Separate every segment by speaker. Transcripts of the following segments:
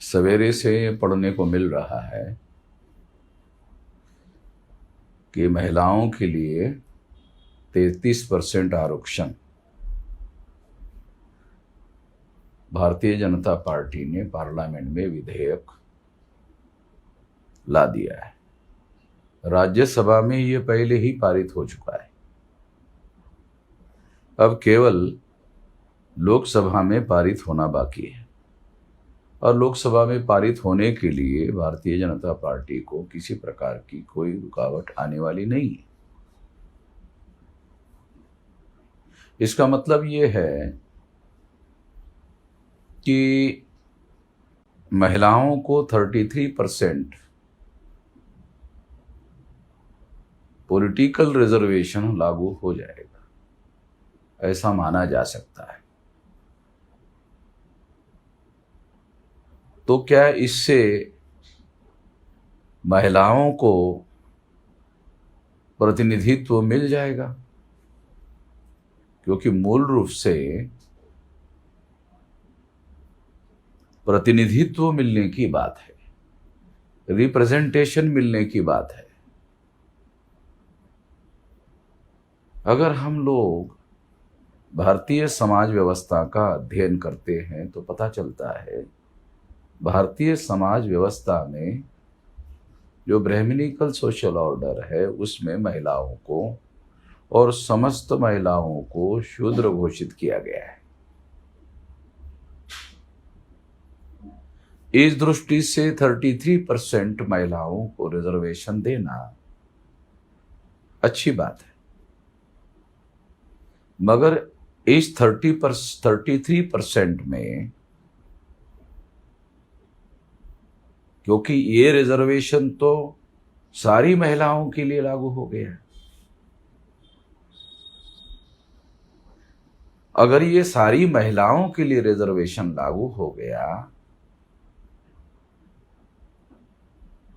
Speaker 1: सवेरे से पढ़ने को मिल रहा है कि महिलाओं के लिए 33% आरक्षण भारतीय जनता पार्टी ने पार्लियामेंट में विधेयक ला दिया है। राज्यसभा में ये पहले ही पारित हो चुका है। अब केवल लोकसभा में पारित होना बाकी है और लोकसभा में पारित होने के लिए भारतीय जनता पार्टी को किसी प्रकार की कोई रुकावट आने वाली नहीं है। इसका मतलब ये है कि महिलाओं को 33% पॉलिटिकल रिजर्वेशन लागू हो जाएगा, ऐसा माना जा सकता है। तो क्या इससे महिलाओं को प्रतिनिधित्व मिल जाएगा? क्योंकि मूल रूप से प्रतिनिधित्व मिलने की बात है, रिप्रेजेंटेशन मिलने की बात है। अगर हम लोग भारतीय समाज व्यवस्था का अध्ययन करते हैं तो पता चलता है भारतीय समाज व्यवस्था में जो ब्राह्मणिकल सोशल ऑर्डर है उसमें महिलाओं को और समस्त महिलाओं को शूद्र घोषित किया गया है। इस दृष्टि से 33% महिलाओं को रिजर्वेशन देना अच्छी बात है, मगर इस 33% में क्योंकि ये रिजर्वेशन तो सारी महिलाओं के लिए लागू हो गया है, अगर ये सारी महिलाओं के लिए रिजर्वेशन लागू हो गया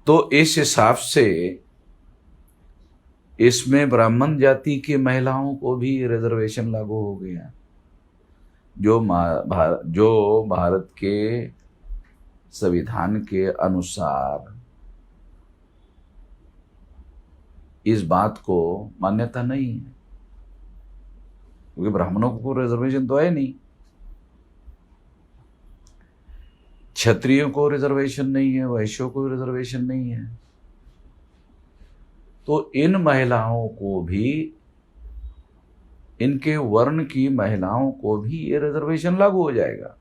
Speaker 1: तो इस हिसाब से इसमें ब्राह्मण जाति की महिलाओं को भी रिजर्वेशन लागू हो गया, जो भारत के संविधान के अनुसार इस बात को मान्यता नहीं है, क्योंकि ब्राह्मणों को रिजर्वेशन तो है नहीं, क्षत्रियों को रिजर्वेशन नहीं है, वैश्यों को रिजर्वेशन नहीं है। तो इन महिलाओं को भी, इनके वर्ण की महिलाओं को भी ये रिजर्वेशन लागू हो जाएगा,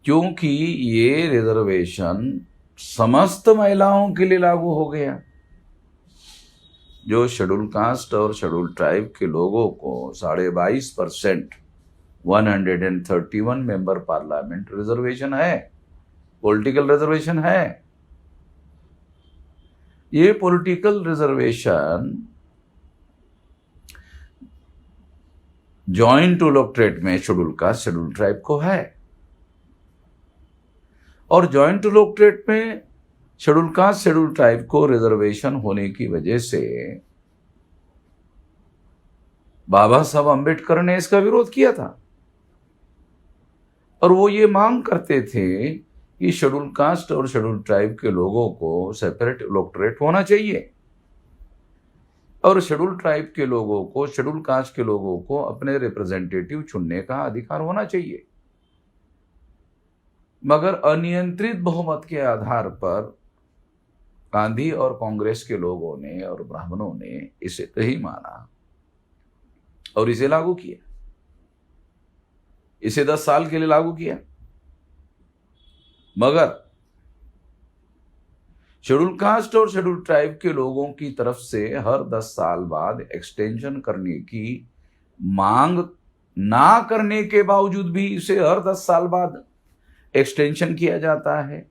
Speaker 1: क्योंकि ये रिजर्वेशन समस्त महिलाओं के लिए लागू हो गया। जो शेड्यूल कास्ट और शेड्यूल ट्राइब के लोगों को 22.5% 131 मेंबर पार्लियामेंट रिजर्वेशन है, पॉलिटिकल रिजर्वेशन है। ये पॉलिटिकल रिजर्वेशन जॉइंट इलेक्टोरेट में शेड्यूल कास्ट शेड्यूल ट्राइब को है, और जॉइंट इलेक्टोरेट में शेड्यूल कास्ट शेड्यूल ट्राइब को रिजर्वेशन होने की वजह से बाबा साहब अंबेडकर ने इसका विरोध किया था, और वो ये मांग करते थे कि शेड्यूल कास्ट और शेड्यूल ट्राइब के लोगों को सेपरेट इलेक्टोरेट होना चाहिए और शेड्यूल ट्राइब के लोगों को, शेड्यूल कास्ट के लोगों को अपने रिप्रेजेंटेटिव चुनने का अधिकार होना चाहिए। मगर अनियंत्रित बहुमत के आधार पर गांधी और कांग्रेस के लोगों ने और ब्राह्मणों ने इसे नहीं माना और इसे लागू किया, इसे 10 साल के लिए लागू किया। मगर शेड्यूल कास्ट और शेड्यूल ट्राइब के लोगों की तरफ से हर 10 साल बाद एक्सटेंशन करने की मांग ना करने के बावजूद भी इसे हर 10 साल बाद एक्सटेंशन किया जाता है,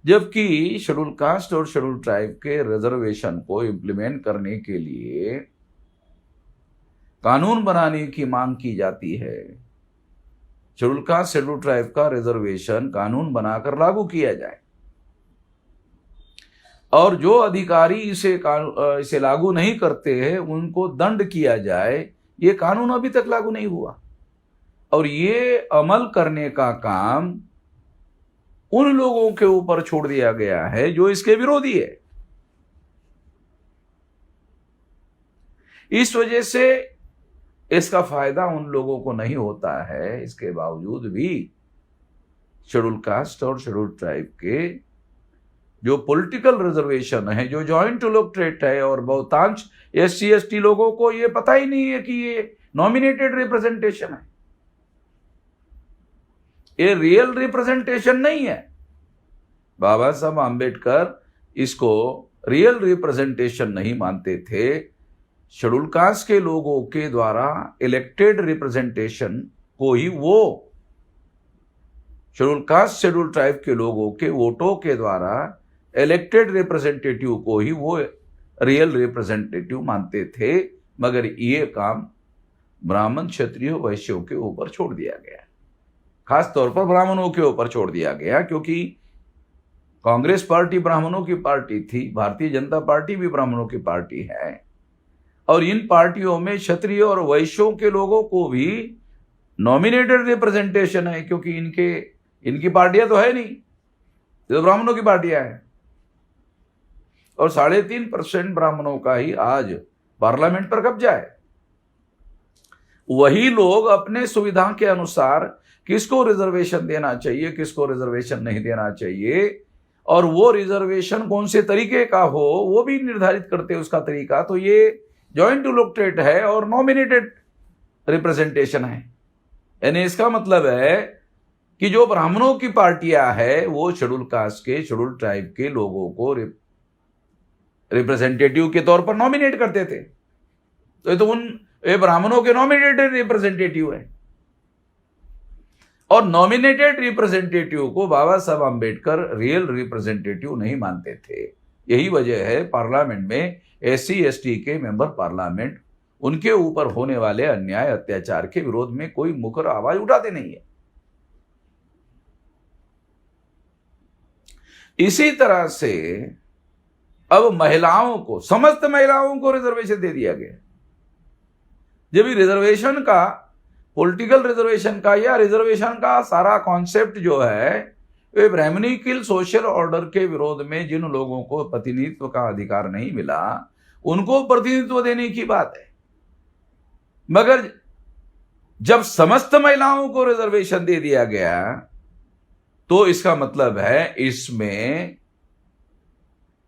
Speaker 1: जबकि शेड्यूल कास्ट और शेड्यूल ट्राइब के रिजर्वेशन को इंप्लीमेंट करने के लिए कानून बनाने की मांग की जाती है। शेड्यूल कास्ट शेड्यूल ट्राइब का रिजर्वेशन कानून बनाकर लागू किया जाए और जो अधिकारी इसे लागू नहीं करते हैं उनको दंड किया जाए। ये कानून अभी तक लागू नहीं हुआ और ये अमल करने का काम उन लोगों के ऊपर छोड़ दिया गया है जो इसके विरोधी है। इस वजह से इसका फायदा उन लोगों को नहीं होता है। इसके बावजूद भी शेड्यूल कास्ट और शेड्यूल ट्राइब के जो पॉलिटिकल रिजर्वेशन है, जो जॉइंट इलेक्टोरेट है, और बहुतांश SC ST लोगों को ये पता ही नहीं है कि ये नॉमिनेटेड रिप्रेजेंटेशन है, ये रियल रिप्रेजेंटेशन नहीं है। बाबा साहब आम्बेडकर इसको रियल रिप्रेजेंटेशन नहीं मानते थे। शेड्यूल कास्ट के लोगों के द्वारा इलेक्टेड रिप्रेजेंटेशन को ही वो, शेड्यूल कास्ट शेड्यूल ट्राइब के लोगों के वोटों के द्वारा इलेक्टेड रिप्रेजेंटेटिव को ही वो रियल रिप्रेजेंटेटिव मानते थे। मगर ये काम ब्राह्मण, क्षत्रिय, वैश्यों के ऊपर छोड़ दिया गया, खास तौर पर ब्राह्मणों के ऊपर छोड़ दिया गया, क्योंकि कांग्रेस पार्टी ब्राह्मणों की पार्टी थी, भारतीय जनता पार्टी भी ब्राह्मणों की पार्टी है, और इन पार्टियों में क्षत्रिय और वैश्यों के लोगों को भी नॉमिनेटेड रिप्रेजेंटेशन है, क्योंकि इनकी पार्टियां तो है नहीं, ये तो ब्राह्मणों की पार्टियां हैं। और 3.5% ब्राह्मणों का ही आज पार्लियामेंट पर कब्जा है। वही लोग अपने सुविधा के अनुसार किसको रिजर्वेशन देना चाहिए, किसको रिजर्वेशन नहीं देना चाहिए, और वो रिजर्वेशन कौन से तरीके का हो वो भी निर्धारित करते हैं उसका तरीका। तो ये जॉइंट इलेक्टोरेट है और नॉमिनेटेड रिप्रेजेंटेशन है, यानी इसका मतलब है कि जो ब्राह्मणों की पार्टियां है वो शेड्यूल कास्ट के, शेड्यूल ट्राइब के लोगों को रिप्रेजेंटेटिव के तौर पर नॉमिनेट करते थे। तो ये ब्राह्मणों के नॉमिनेटेड रिप्रेजेंटेटिव है, और नॉमिनेटेड रिप्रेजेंटेटिव को बाबा साहब आम्बेडकर रियल रिप्रेजेंटेटिव नहीं मानते थे। यही वजह है पार्लियामेंट में SC ST के मेंबर पार्लियामेंट उनके ऊपर होने वाले अन्याय अत्याचार के विरोध में कोई मुखर आवाज उठाते नहीं है। इसी तरह से अब महिलाओं को, समस्त महिलाओं को रिजर्वेशन दे दिया गया। जब रिजर्वेशन का, पॉलिटिकल रिजर्वेशन का या रिजर्वेशन का सारा कॉन्सेप्ट जो है वे ब्राह्मणिकल सोशल ऑर्डर के विरोध में जिन लोगों को प्रतिनिधित्व का अधिकार नहीं मिला उनको प्रतिनिधित्व देने की बात है। मगर जब समस्त महिलाओं को रिजर्वेशन दे दिया गया तो इसका मतलब है इसमें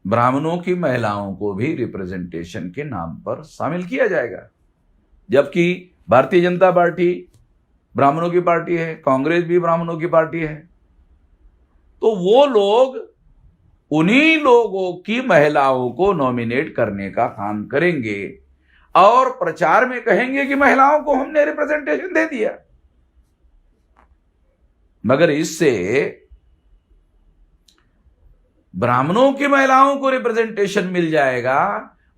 Speaker 1: ब्राह्मणों की महिलाओं को भी रिप्रेजेंटेशन के नाम पर शामिल किया जाएगा। जबकि भारतीय जनता पार्टी ब्राह्मणों की पार्टी है, कांग्रेस भी ब्राह्मणों की पार्टी है, तो वो लोग उन्हीं लोगों की महिलाओं को नॉमिनेट करने का काम करेंगे और प्रचार में कहेंगे कि महिलाओं को हमने रिप्रेजेंटेशन दे दिया। मगर इससे ब्राह्मणों की महिलाओं को रिप्रेजेंटेशन मिल जाएगा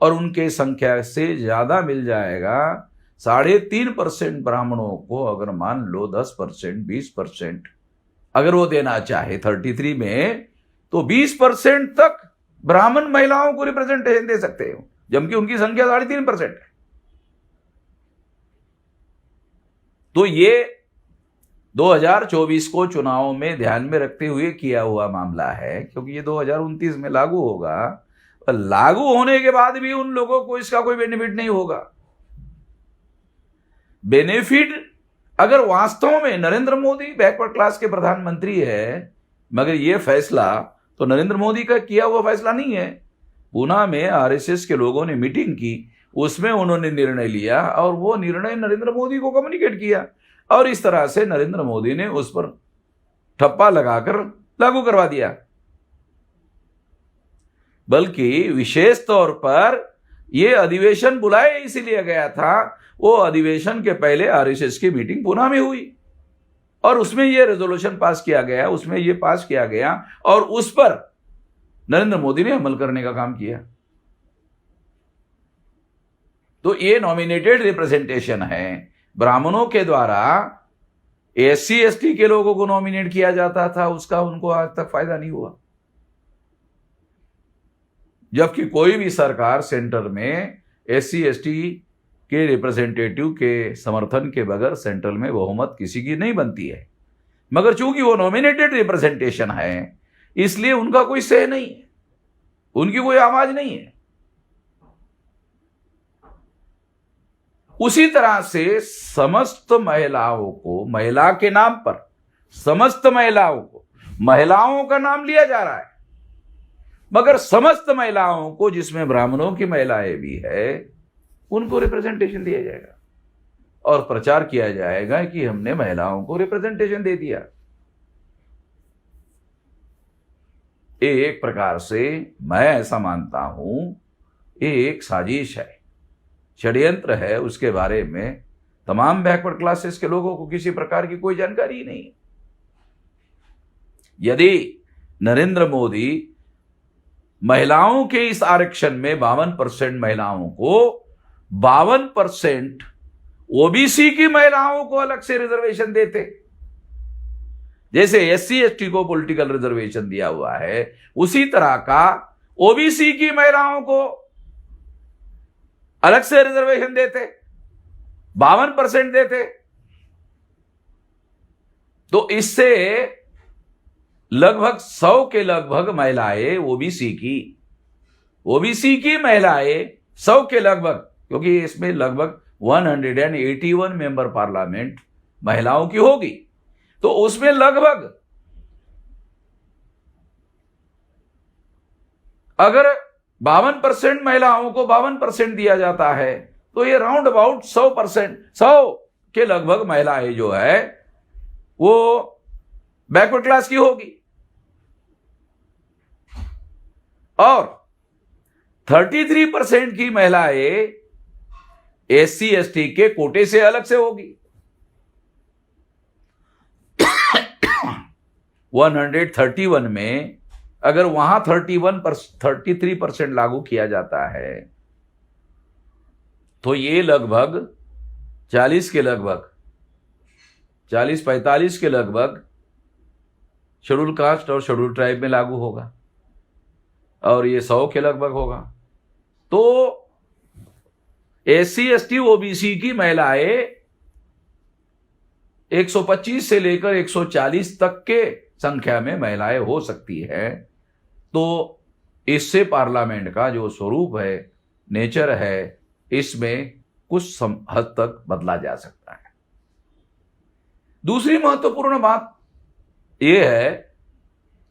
Speaker 1: और उनके संख्या से ज्यादा मिल जाएगा। 3.5% ब्राह्मणों को अगर मान लो 10%, 20% अगर वो देना चाहे 33 में, तो 20% तक ब्राह्मण महिलाओं को रिप्रेजेंटेशन दे सकते हो, जबकि उनकी संख्या 3.5% है। तो ये 2024 को चुनाव में ध्यान में रखते हुए किया हुआ मामला है, क्योंकि ये 2029 में लागू होगा। लागू होने के बाद भी उन लोगों को इसका कोई बेनिफिट नहीं होगा। बेनिफिट अगर वास्तव में नरेंद्र मोदी बैकवर्ड क्लास के प्रधानमंत्री है, मगर यह फैसला तो नरेंद्र मोदी का किया हुआ फैसला नहीं है। पूना में RSS के लोगों ने मीटिंग की, उसमें उन्होंने निर्णय लिया और वो निर्णय नरेंद्र मोदी को कम्युनिकेट किया और इस तरह से नरेंद्र मोदी ने उस पर ठप्पा लगाकर लागू करवा दिया। बल्कि विशेष तौर पर यह अधिवेशन बुलाया इसीलिए गया था, वो अधिवेशन के पहले RSS की मीटिंग पुणे में हुई और उसमें यह रेजोल्यूशन पास किया गया, उसमें यह पास किया गया और उस पर नरेंद्र मोदी ने अमल करने का काम किया। तो ये नॉमिनेटेड रिप्रेजेंटेशन है। ब्राह्मणों के द्वारा SC ST के लोगों को नॉमिनेट किया जाता था, उसका उनको आज तक फायदा नहीं हुआ। जबकि कोई भी सरकार सेंटर में SC ST के रिप्रेजेंटेटिव के समर्थन के बगैर सेंट्रल में बहुमत किसी की नहीं बनती है, मगर चूंकि वो नॉमिनेटेड रिप्रेजेंटेशन है इसलिए उनका कोई से नहीं है, उनकी कोई आवाज नहीं है। उसी तरह से समस्त महिलाओं को, महिला के नाम पर समस्त महिलाओं को, महिलाओं का नाम लिया जा रहा है मगर समस्त महिलाओं को, जिसमें ब्राह्मणों की महिलाएं भी है, उनको रिप्रेजेंटेशन दिया जाएगा और प्रचार किया जाएगा कि हमने महिलाओं को रिप्रेजेंटेशन दे दिया। एक प्रकार से मैं ऐसा मानता हूं ये एक साजिश है, षड्यंत्र है। उसके बारे में तमाम बैकवर्ड क्लासेस के लोगों को किसी प्रकार की कोई जानकारी नहीं। यदि नरेंद्र मोदी महिलाओं के इस आरक्षण में 52% महिलाओं को 52% ओबीसी की महिलाओं को अलग से रिजर्वेशन देते, जैसे एससी एसटी को पॉलिटिकल रिजर्वेशन दिया हुआ है, उसी तरह का ओबीसी की महिलाओं को अलग से रिजर्वेशन देते, 52% देते, तो इससे लगभग 100 के लगभग महिलाएं ओबीसी की महिलाएं 100 के लगभग, क्योंकि इसमें लगभग 181 मेंबर पार्लियामेंट महिलाओं की होगी, तो उसमें लगभग अगर 52% महिलाओं को 52% दिया जाता है तो ये राउंड अबाउट 100% 100 के लगभग महिलाएं जो है वो बैकवर्ड क्लास की होगी और 33% की महिलाएं एससी एसटी के कोटे से अलग से होगी। 131 में अगर वहां 33% लागू किया जाता है तो ये लगभग 40 के लगभग 40-45 के लगभग शेड्यूल कास्ट और शेड्यूल ट्राइब में लागू होगा और ये 100 के लगभग होगा। तो एससी एसटी ओबीसी की महिलाएं 125 से लेकर 140 तक के संख्या में महिलाएं हो सकती है। तो इससे पार्लियामेंट का जो स्वरूप है, नेचर है, इसमें कुछ हद तक बदला जा सकता है। दूसरी महत्वपूर्ण बात यह है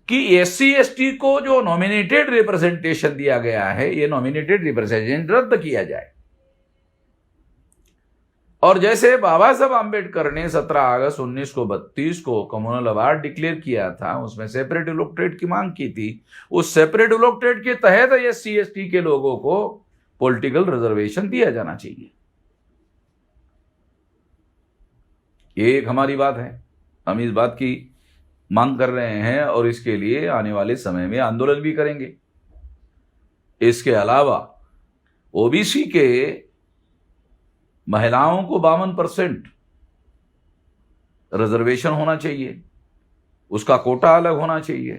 Speaker 1: कि एससी एसटी को जो नॉमिनेटेड रिप्रेजेंटेशन दिया गया है, ये नॉमिनेटेड रिप्रेजेंटेशन रद्द किया जाए और जैसे बाबा साहब आंबेडकर ने 17 अगस्त 1932 को कम्युनल अवार्ड डिक्लेयर किया था, उसमें सेपरेट इलेक्टोरेट की मांग की थी, उस सेपरेट इलेक्टोरेट के तहत एससी एसटी के लोगों को पॉलिटिकल रिजर्वेशन दिया जाना चाहिए। ये एक हमारी बात है, हम इस बात की मांग कर रहे हैं और इसके लिए आने वाले समय में आंदोलन भी करेंगे। इसके अलावा ओबीसी के महिलाओं को 52% रिजर्वेशन होना चाहिए, उसका कोटा अलग होना चाहिए।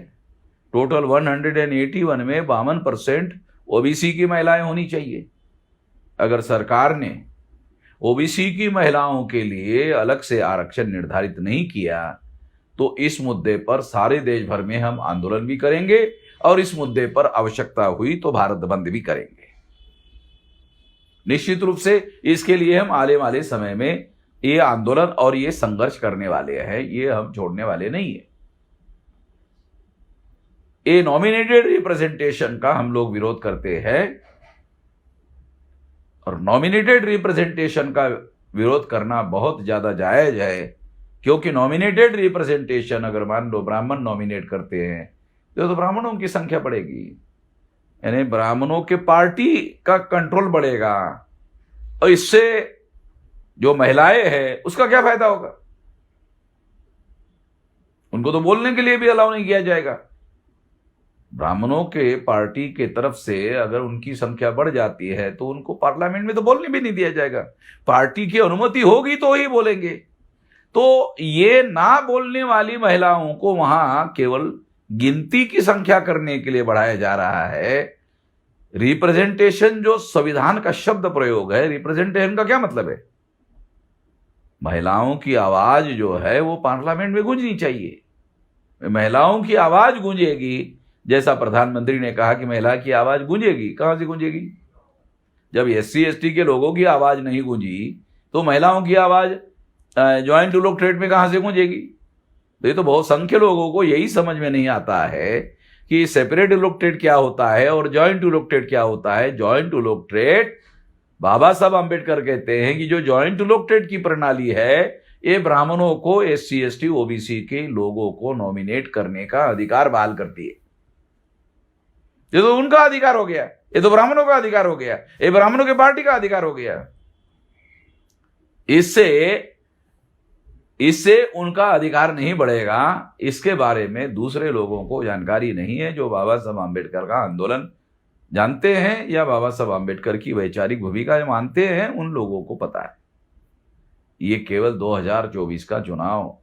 Speaker 1: टोटल 181 में 52% ओबीसी की महिलाएं होनी चाहिए। अगर सरकार ने ओबीसी की महिलाओं के लिए अलग से आरक्षण निर्धारित नहीं किया तो इस मुद्दे पर सारे देश भर में हम आंदोलन भी करेंगे और इस मुद्दे पर आवश्यकता हुई तो भारत बंद भी करेंगे। निश्चित रूप से इसके लिए हम आने वाले समय में ये आंदोलन और ये संघर्ष करने वाले हैं, ये हम छोड़ने वाले नहीं है। ये नॉमिनेटेड रिप्रेजेंटेशन का हम लोग विरोध करते हैं और नॉमिनेटेड रिप्रेजेंटेशन का विरोध करना बहुत ज्यादा जायज है, क्योंकि नॉमिनेटेड रिप्रेजेंटेशन अगर मान लो ब्राह्मण नॉमिनेट करते हैं तो ब्राह्मणों की संख्या बढ़ेगी, यानी ब्राह्मणों के पार्टी का कंट्रोल बढ़ेगा और इससे जो महिलाएं हैं उसका क्या फायदा होगा? उनको तो बोलने के लिए भी अलाउ नहीं किया जाएगा। ब्राह्मणों के पार्टी के तरफ से अगर उनकी संख्या बढ़ जाती है तो उनको पार्लियामेंट में तो बोलने भी नहीं दिया जाएगा। पार्टी की अनुमति होगी तो ही बोलेंगे। तो ये ना बोलने वाली महिलाओं को वहां केवल गिनती की संख्या करने के लिए बढ़ाया जा रहा है रिप्रेजेंटेशन जो संविधान का शब्द प्रयोग है, रिप्रेजेंटेशन का क्या मतलब है? महिलाओं की आवाज जो है वो पार्लियामेंट में गूंजनी चाहिए। महिलाओं की आवाज गूंजेगी, जैसा प्रधानमंत्री ने कहा कि महिला की आवाज गूंजेगी। कहां से गूंजेगी? जब SC ST के लोगों की आवाज नहीं गूंजी तो महिलाओं की आवाज ज्वाइंट इलेक्टोरेट में कहां से गूंजेगी? तो ये तो बहुत संख्य लोगों को यही समझ में नहीं आता है कि सेपरेट इलेक्टोरेट क्या होता है और ज्वाइंट इलेक्टोरेट क्या होता है। ज्वाइंट इलेक्टोरेट, बाबा साहब अंबेडकर कहते हैं कि जो ज्वाइंट इलेक्टोरेट की प्रणाली है, ये ब्राह्मणों को, SC ST OBC के लोगों को नॉमिनेट करने का अधिकार बहाल करती है। ये तो उनका अधिकार हो गया, ये तो ब्राह्मणों का अधिकार हो गया, ये ब्राह्मणों की पार्टी का अधिकार हो गया। इससे उनका अधिकार नहीं बढ़ेगा। इसके बारे में दूसरे लोगों को जानकारी नहीं है। जो बाबा साहब आंबेडकर का आंदोलन जानते हैं या बाबा साहब आंबेडकर की वैचारिक भूमिका मानते हैं, उन लोगों को पता है। ये केवल 2024 का चुनाव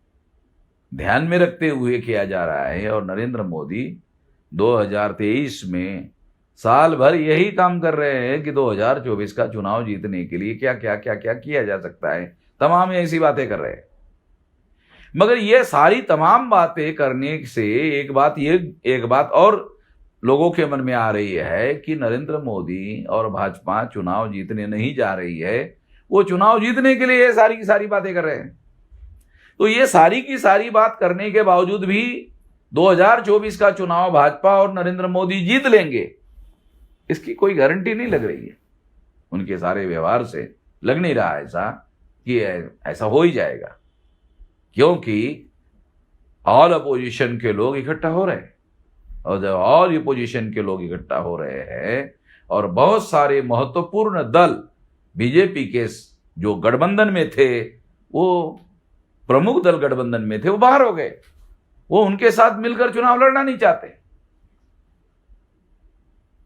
Speaker 1: ध्यान में रखते हुए किया जा रहा है और नरेंद्र मोदी 2023 में साल भर यही काम कर रहे हैं कि 2024 का चुनाव जीतने के लिए क्या क्या क्या क्या किया जा सकता है, तमाम ऐसी बातें कर रहे हैं। मगर ये सारी तमाम बातें करने से एक बात और लोगों के मन में आ रही है कि नरेंद्र मोदी और भाजपा चुनाव जीतने नहीं जा रही है, वो चुनाव जीतने के लिए ये सारी की सारी बातें कर रहे हैं। तो ये सारी की सारी बात करने के बावजूद भी 2024 का चुनाव भाजपा और नरेंद्र मोदी जीत लेंगे, इसकी कोई गारंटी नहीं लग रही है। उनके सारे व्यवहार से लग नहीं रहा ऐसा कि ऐसा हो ही जाएगा, क्योंकि ऑल अपोजिशन के लोग इकट्ठा हो रहे हैं। और जब ऑल अपोजिशन के लोग इकट्ठा हो रहे हैं और बहुत सारे महत्वपूर्ण दल बीजेपी के जो गठबंधन में थे, वो प्रमुख दल गठबंधन में थे, वो बाहर हो गए। वो उनके साथ मिलकर चुनाव लड़ना नहीं चाहते।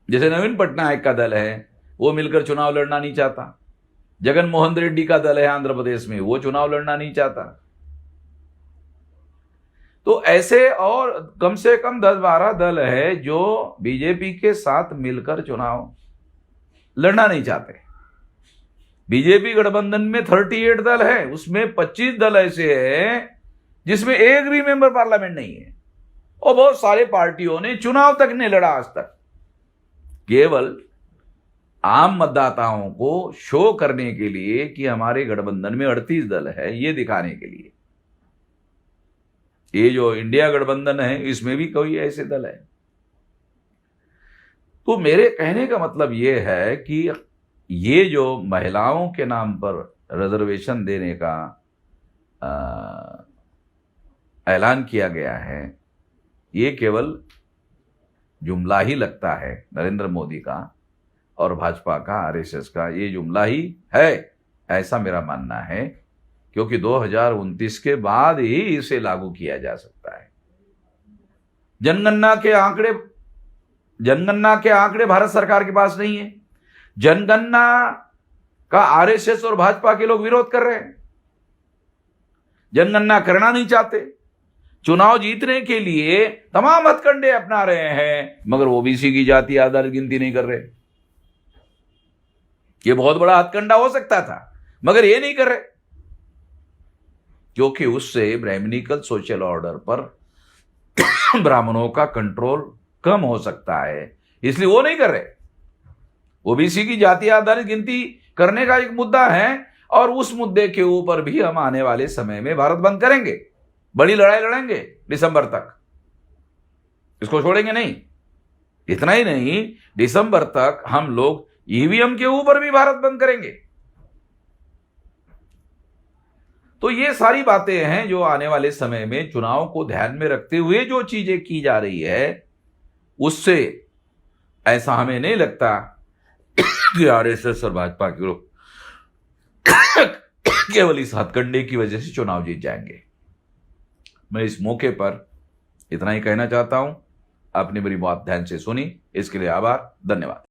Speaker 1: जैसे नवीन पटनायक का दल है, वो मिलकर चुनाव लड़ना नहीं चाहता। जगन मोहन रेड्डी का दल है आंध्र प्रदेश में, वो चुनाव लड़ना नहीं चाहता। तो ऐसे और कम से कम 10-12 दल है जो बीजेपी के साथ मिलकर चुनाव लड़ना नहीं चाहते। बीजेपी गठबंधन में 38 दल है, उसमें 25 दल ऐसे हैं जिसमें एक भी मेंबर पार्लियामेंट नहीं है। और बहुत सारे पार्टियों ने चुनाव तक नहीं लड़ा आज तक, केवल आम मतदाताओं को शो करने के लिए कि हमारे गठबंधन में 38 दल है, ये दिखाने के लिए। ये जो इंडिया गठबंधन है, इसमें भी कोई ऐसे दल है। तो मेरे कहने का मतलब ये है कि ये जो महिलाओं के नाम पर रिजर्वेशन देने का ऐलान किया गया है, ये केवल जुमला ही लगता है नरेंद्र मोदी का और भाजपा का, RSS का। ये जुमला ही है, ऐसा मेरा मानना है, क्योंकि 2029 के बाद ही इसे लागू किया जा सकता है। जनगणना के आंकड़े भारत सरकार के पास नहीं है। जनगणना का RSS और भाजपा के लोग विरोध कर रहे हैं, जनगणना करना नहीं चाहते। चुनाव जीतने के लिए तमाम हथकंडे अपना रहे हैं, मगर OBC की जाति आधारित गिनती नहीं कर रहे। ये बहुत बड़ा हथकंडा हो सकता था, मगर ये नहीं कर रहे, क्योंकि उससे ब्राह्मणिकल सोशल ऑर्डर पर ब्राह्मणों का कंट्रोल कम हो सकता है, इसलिए वो नहीं कर रहे। OBC की जाति आधारित गिनती करने का एक मुद्दा है और उस मुद्दे के ऊपर भी हम आने वाले समय में भारत बंद करेंगे, बड़ी लड़ाई लड़ेंगे दिसंबर तक, इसको छोड़ेंगे नहीं। इतना ही नहीं, दिसंबर तक हम लोग EVM के ऊपर भी भारत बंद करेंगे। तो ये सारी बातें हैं जो आने वाले समय में चुनाव को ध्यान में रखते हुए जो चीजें की जा रही है, उससे ऐसा हमें नहीं लगता कि RSS और भाजपा के लोग केवल इस हथकंडे की वजह से चुनाव जीत जाएंगे। मैं इस मौके पर इतना ही कहना चाहता हूं। आपने मेरी बात ध्यान से सुनी, इसके लिए आभार, धन्यवाद।